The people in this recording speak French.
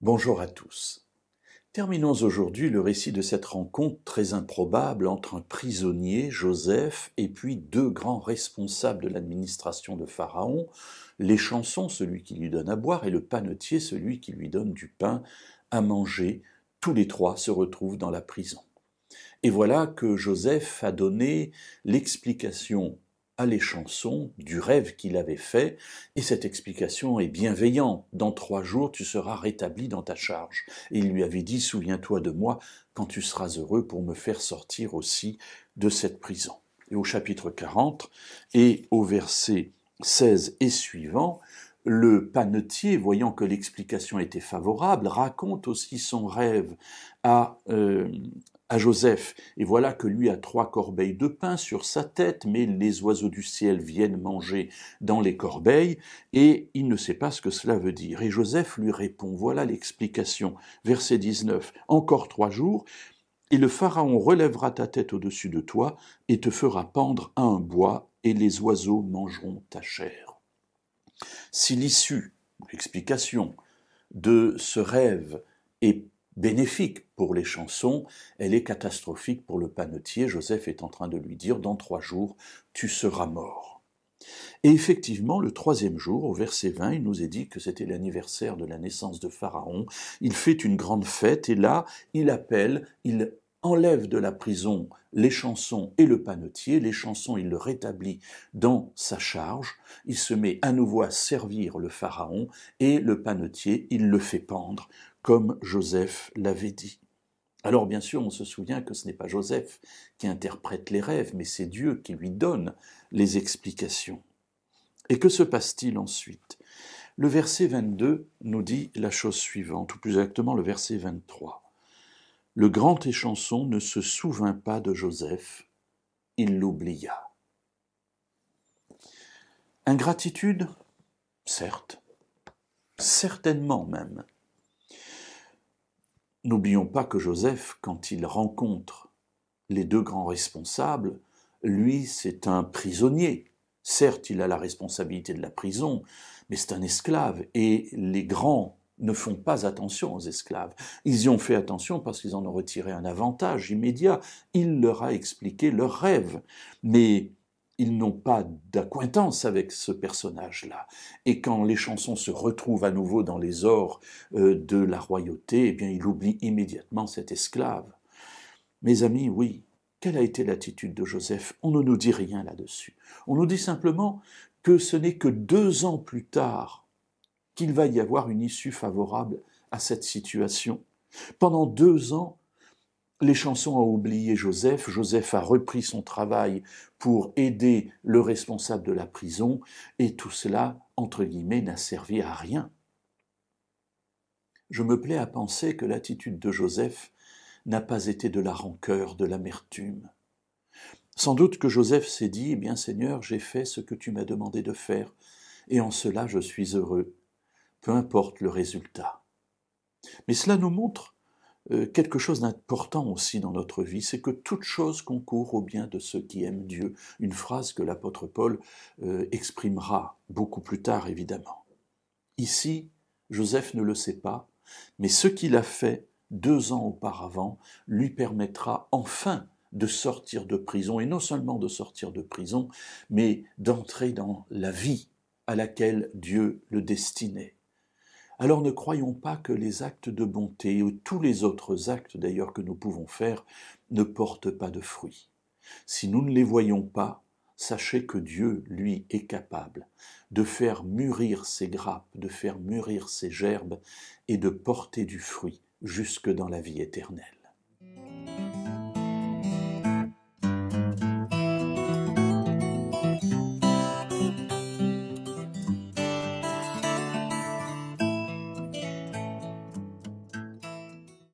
Bonjour à tous. Terminons aujourd'hui le récit de cette rencontre très improbable entre un prisonnier, Joseph, et puis deux grands responsables de l'administration de Pharaon, l'échanson, celui qui lui donne à boire, et le panetier, celui qui lui donne du pain à manger. Tous les trois se retrouvent dans la prison. Et voilà que Joseph a donné l'explication à l'échanson du rêve qu'il avait fait, et cette explication est bienveillante. Dans 3 jours, tu seras rétabli dans ta charge. Et il lui avait dit, souviens-toi de moi quand tu seras heureux pour me faire sortir aussi de cette prison. Et au chapitre 40 et au verset 16 et suivant, le panetier, voyant que l'explication était favorable, raconte aussi son rêve à Joseph. Et voilà que lui a 3 corbeilles de pain sur sa tête, mais les oiseaux du ciel viennent manger dans les corbeilles, et il ne sait pas ce que cela veut dire. Et Joseph lui répond, voilà l'explication. Verset 19, encore 3 jours, et le Pharaon relèvera ta tête au-dessus de toi, et te fera pendre à un bois, et les oiseaux mangeront ta chair. Si l'issue, l'explication de ce rêve est bénéfique pour les chansons, elle est catastrophique pour le panetier. Joseph est en train de lui dire, dans 3 jours, tu seras mort. Et effectivement, le 3e jour, au verset 20, il nous est dit que c'était l'anniversaire de la naissance de Pharaon. Il fait une grande fête et là, il enlève de la prison les chansons et le panetier. Les chansons, il le rétablit dans sa charge. Il se met à nouveau à servir le Pharaon et le panetier, il le fait pendre, comme Joseph l'avait dit. Alors bien sûr, on se souvient que ce n'est pas Joseph qui interprète les rêves, mais c'est Dieu qui lui donne les explications. Et que se passe-t-il ensuite ? Le verset 22 nous dit la chose suivante, ou plus exactement le verset 23. Le grand échanson ne se souvint pas de Joseph, il l'oublia. Ingratitude ? Certes, certainement même. N'oublions pas que Joseph, quand il rencontre les 2 grands responsables, lui, c'est un prisonnier. Certes, il a la responsabilité de la prison, mais c'est un esclave, et les grands ne font pas attention aux esclaves. Ils y ont fait attention parce qu'ils en ont retiré un avantage immédiat. Il leur a expliqué leurs rêves, mais ils n'ont pas d'acquaintance avec ce personnage-là. Et quand les chansons se retrouvent à nouveau dans les ors de la royauté, eh bien, il oublie immédiatement cet esclave. Mes amis, oui, quelle a été l'attitude de Joseph ? On ne nous dit rien là-dessus. On nous dit simplement que ce n'est que 2 ans plus tard qu'il va y avoir une issue favorable à cette situation. Pendant 2 ans, les chansons ont oublié Joseph. Joseph a repris son travail pour aider le responsable de la prison, et tout cela, entre guillemets, n'a servi à rien. Je me plais à penser que l'attitude de Joseph n'a pas été de la rancœur, de l'amertume. Sans doute que Joseph s'est dit, eh bien Seigneur, j'ai fait ce que tu m'as demandé de faire, et en cela je suis heureux, peu importe le résultat. Mais cela nous montre quelque chose d'important aussi dans notre vie, c'est que toute chose concourt au bien de ceux qui aiment Dieu. Une phrase que l'apôtre Paul exprimera beaucoup plus tard, évidemment. Ici, Joseph ne le sait pas, mais ce qu'il a fait 2 ans auparavant lui permettra enfin de sortir de prison, et non seulement de sortir de prison, mais d'entrer dans la vie à laquelle Dieu le destinait. Alors ne croyons pas que les actes de bonté, ou tous les autres actes d'ailleurs que nous pouvons faire, ne portent pas de fruits. Si nous ne les voyons pas, sachez que Dieu, lui, est capable de faire mûrir ses grappes, de faire mûrir ses gerbes et de porter du fruit jusque dans la vie éternelle.